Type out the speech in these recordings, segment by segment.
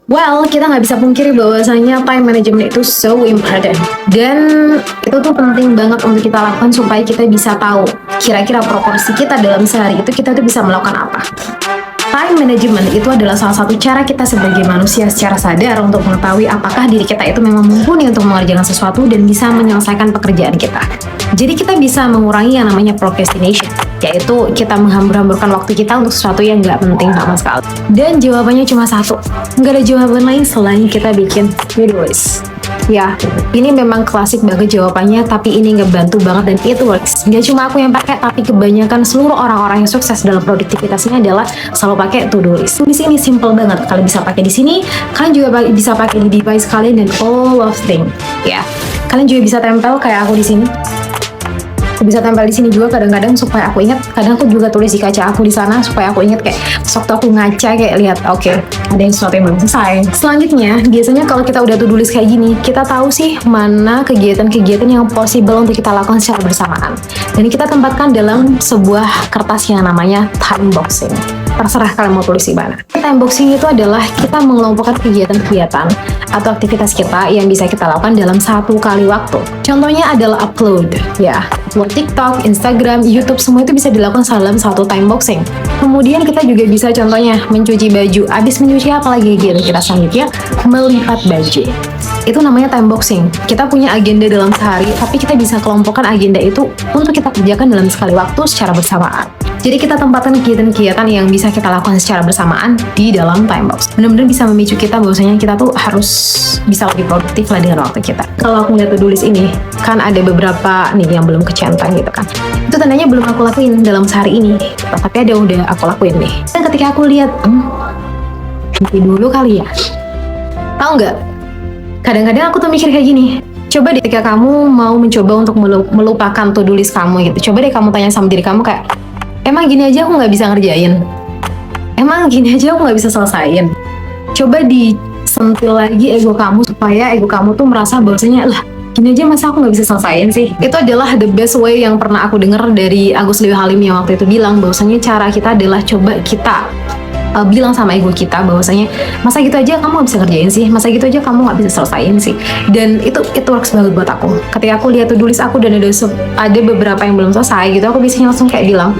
Well, kita nggak bisa pungkiri bahwasanya time management itu so important. Dan itu tuh penting banget untuk kita lakukan supaya kita bisa tahu kira-kira proporsi kita dalam sehari itu kita tuh bisa melakukan apa. Time management itu adalah salah satu cara kita sebagai manusia secara sadar untuk mengetahui apakah diri kita itu memang mumpuni untuk mengerjakan sesuatu dan bisa menyelesaikan pekerjaan kita. Jadi kita bisa mengurangi yang namanya procrastination, yaitu kita menghambur-hamburkan waktu kita untuk sesuatu yang nggak penting sama sekali. Dan jawabannya cuma satu, nggak ada jawaban lain selain kita bikin to-do list. Ya, ini memang klasik banget jawabannya, tapi ini ngebantu banget dan it works. Nggak cuma aku yang pakai, tapi kebanyakan seluruh orang-orang yang sukses dalam produktivitasnya adalah selalu pakai to-do list. To-do list ini simple banget, kalian bisa pakai di sini, kalian juga bisa pakai di device kalian dan all of thing. Ya, kalian juga bisa tempel kayak aku di sini. Aku bisa tempel di sini juga kadang-kadang supaya aku ingat. Kadang aku juga tulis di kaca aku di sana supaya aku ingat kayak waktu aku ngaca kayak lihat oke, ada yang sesuatu yang belum selesai. Selanjutnya, biasanya kalau kita udah to-do list kayak gini, kita tahu sih mana kegiatan-kegiatan yang possible untuk kita lakukan secara bersamaan. Dan kita tempatkan dalam sebuah kertas yang namanya time boxing. Terserah kalian mau tulis di mana. Time boxing itu adalah kita mengelompokkan kegiatan-kegiatan atau aktivitas kita yang bisa kita lakukan dalam satu kali waktu. Contohnya adalah upload, ya. Upload TikTok, Instagram, YouTube, semua itu bisa dilakukan dalam satu time boxing. Kemudian kita juga bisa contohnya mencuci baju. Abis mencuci apa lagi gitu kita selanjutnya melipat baju. Itu namanya time boxing. Kita punya agenda dalam sehari, tapi kita bisa kelompokkan agenda itu untuk kita kerjakan dalam sekali waktu secara bersamaan. Jadi kita tempatkan kegiatan-kegiatan yang bisa kita lakukan secara bersamaan di dalam time box. Benar-benar bisa memicu kita bahwasanya kita tuh harus bisa lebih produktif lah dengan waktu kita. Kalau aku ngeliat to-do list ini, kan ada beberapa nih yang belum kecentang gitu kan. Itu tandanya belum aku lakuin dalam sehari ini. Tapi ada udah aku lakuin nih. Dan ketika aku lihat, nanti dulu kali ya. Tahu nggak? Kadang-kadang aku tuh mikir kayak gini. Coba deh ketika kamu mau mencoba untuk melupakan to-do list kamu gitu. Coba deh kamu tanya sama diri kamu kayak, emang gini aja aku nggak bisa ngerjain? Emang gini aja aku nggak bisa selesain? Coba disentil lagi ego kamu supaya ego kamu tuh merasa bahwasanya, lah gini aja masa aku nggak bisa selesain sih? Itu adalah the best way yang pernah aku dengar dari Agus Liwi Halim yang waktu itu bilang bahwasanya cara kita adalah coba kita bilang sama ego kita bahwasanya masa gitu aja kamu nggak bisa ngerjain sih, masa gitu aja kamu nggak bisa selesaiin sih. Dan itu works banget buat aku. Ketika aku lihat to-do list aku dan ada beberapa yang belum selesai gitu, aku biasanya langsung kayak bilang,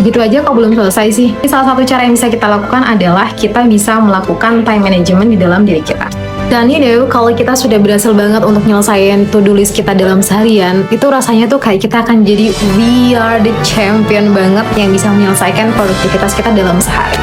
gitu aja kok belum selesai sih. Salah satu cara yang bisa kita lakukan adalah kita bisa melakukan time management di dalam diri kita. Dan kalau kita sudah berhasil banget untuk nyelesain to-do list kita dalam seharian, itu rasanya tuh kayak kita akan jadi we are the champion banget yang bisa menyelesaikan produktivitas kita dalam sehari.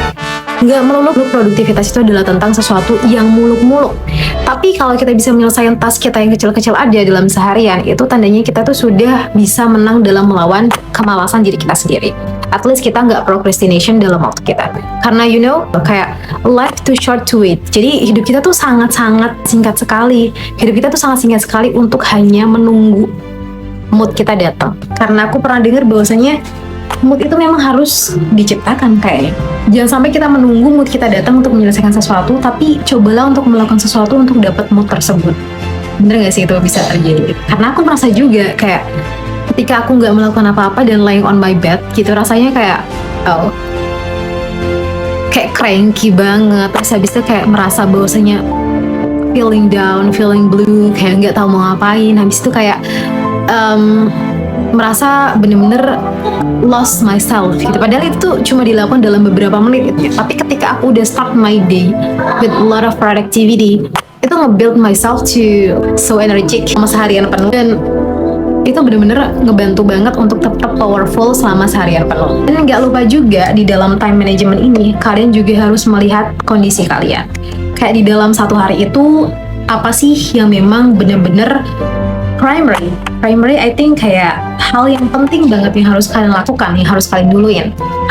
Nggak melulu produktivitas itu adalah tentang sesuatu yang muluk-muluk. Tapi kalau kita bisa menyelesaikan task kita yang kecil-kecil aja dalam seharian, itu tandanya kita tuh sudah bisa menang dalam melawan kemalasan diri kita sendiri. At least kita nggak procrastination dalam waktu kita. Karena kayak life too short to wait. Jadi hidup kita tuh sangat-sangat singkat sekali. Hidup kita tuh sangat singkat sekali untuk hanya menunggu mood kita datang. Karena aku pernah dengar bahwasanya mood itu memang harus diciptakan kayaknya. Jangan sampai kita menunggu mood kita datang untuk menyelesaikan sesuatu, tapi cobalah untuk melakukan sesuatu untuk dapat mood tersebut. Bener gak sih itu bisa terjadi? Karena aku merasa juga kayak ketika aku nggak melakukan apa-apa dan lying on my bed gitu, rasanya kayak kayak cranky banget. Terus habis itu kayak merasa bahwasanya feeling down, feeling blue, kayak nggak tahu mau ngapain. Habis itu kayak merasa bener-bener lost myself gitu. Padahal itu cuma dilakukan dalam beberapa menit gitu. Tapi ketika aku udah start my day with a lot of productivity, itu nge-build myself to so energetic selama seharian penuh. Dan itu bener-bener ngebantu banget untuk tetap powerful selama seharian penuh. Dan nggak lupa juga di dalam time management ini, kalian juga harus melihat kondisi kalian. Kayak di dalam satu hari itu, apa sih yang memang bener-bener primary, I think kayak hal yang penting banget yang harus kalian lakukan, yang harus kalian duluin.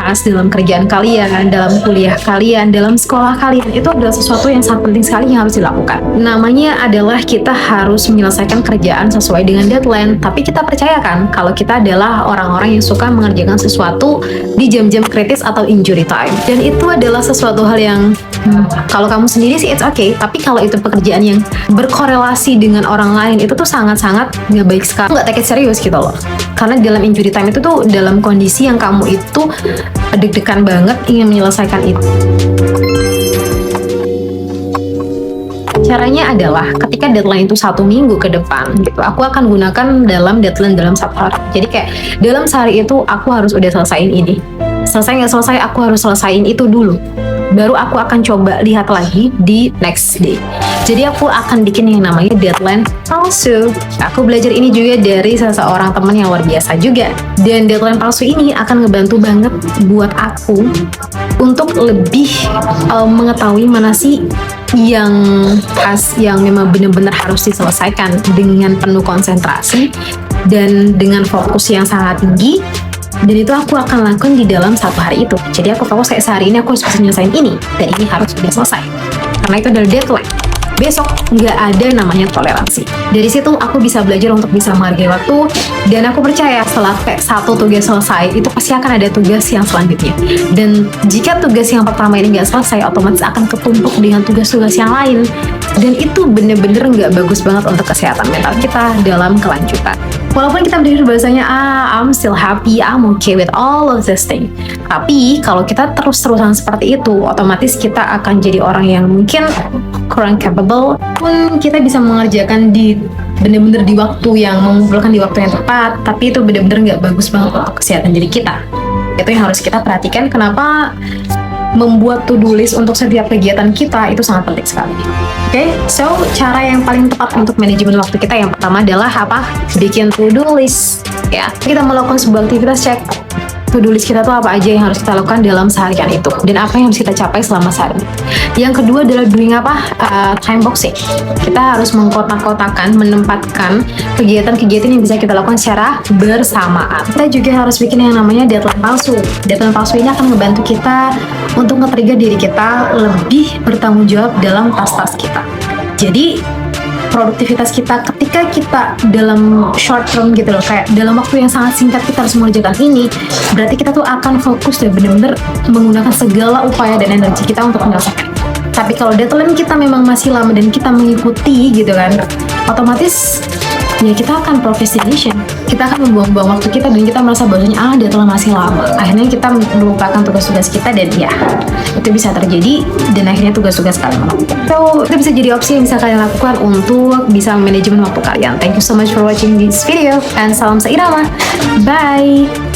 As dalam kerjaan kalian, dalam kuliah kalian, dalam sekolah kalian, itu adalah sesuatu yang sangat penting sekali yang harus dilakukan. Namanya adalah kita harus menyelesaikan kerjaan sesuai dengan deadline, tapi kita percayakan kalau kita adalah orang-orang yang suka mengerjakan sesuatu di jam-jam kritis atau injury time. Dan itu adalah sesuatu hal yang kalau kamu sendiri sih it's okay, tapi kalau itu pekerjaan yang berkorelasi dengan orang lain, itu tuh sangat-sangat nggak baik sekali. Nggak take it serius gitu loh. Karena dalam injury time itu tuh dalam kondisi yang kamu itu deg-degan banget ingin menyelesaikan itu. Caranya adalah ketika deadline itu 1 minggu ke depan gitu, aku akan gunakan dalam deadline dalam 1 hari. Jadi kayak dalam sehari itu aku harus udah selesaiin ini. Selesai nggak selesai, aku harus selesaiin itu dulu. Baru aku akan coba lihat lagi di next day. Jadi aku akan bikin yang namanya deadline palsu. Aku belajar ini juga dari seseorang teman yang luar biasa juga. Dan deadline palsu ini akan ngebantu banget buat aku untuk lebih mengetahui mana sih yang memang benar-benar harus diselesaikan dengan penuh konsentrasi dan dengan fokus yang sangat tinggi. Dan itu aku akan lakukan di dalam 1 hari itu. Jadi aku tahu kayak sehari ini aku harus bisa nyelesain ini, dan ini harus sudah selesai. Karena itu adalah deadline. Besok nggak ada namanya toleransi. Dari situ aku bisa belajar untuk bisa menghargai waktu, dan aku percaya setelah kayak 1 tugas selesai, itu pasti akan ada tugas yang selanjutnya. Dan jika tugas yang pertama ini nggak selesai, otomatis akan ketumpuk dengan tugas-tugas yang lain. Dan itu bener-bener nggak bagus banget untuk kesehatan mental kita dalam kelanjutan. Walaupun kita berpikir bahasanya, I'm still happy, I'm okay with all of this thing. Tapi kalau kita terus-terusan seperti itu, otomatis kita akan jadi orang yang mungkin kurang capable. Pun kita bisa mengerjakan bener-bener di waktu yang mengumpulkan di waktu yang tepat, tapi itu bener-bener nggak bagus banget untuk kesehatan diri kita. Itu yang harus kita perhatikan. Kenapa membuat to-do list untuk setiap kegiatan kita itu sangat penting sekali. Oke, so cara yang paling tepat untuk manajemen waktu kita yang pertama adalah apa? Bikin to-do list. Ya, kita melakukan sebuah aktivitas, cek to-do list kita tuh apa aja yang harus kita lakukan dalam seharian itu, dan apa yang harus kita capai selama sehari. Yang kedua adalah doing apa? Time boxing. Kita harus mengkotak-kotakan, menempatkan kegiatan-kegiatan yang bisa kita lakukan secara bersamaan. Kita juga harus bikin yang namanya deadline palsu. Deadline palsu ini akan membantu kita untuk nge-trigger diri kita lebih bertanggung jawab dalam tas-tas kita. Jadi produktivitas kita ketika kita dalam short term gitu loh, kayak dalam waktu yang sangat singkat kita harus mengerjakan ini, berarti kita tuh akan fokus dan benar-benar menggunakan segala upaya dan energi kita untuk menyelesaikan. Tapi kalau deadline kita memang masih lama dan kita mengikuti gitu kan, otomatis ya kita akan procrastination. Kita akan membuang-buang waktu kita dan kita merasa bahwasanya deadline masih lama. Akhirnya kita melupakan tugas-tugas kita, dan ya itu bisa terjadi, dan akhirnya tugas-tugas kalian menumpuk. So itu bisa jadi opsi yang bisa kalian lakukan untuk bisa manajemen waktu kalian. Thank you so much for watching this video, and salam seirama. Bye.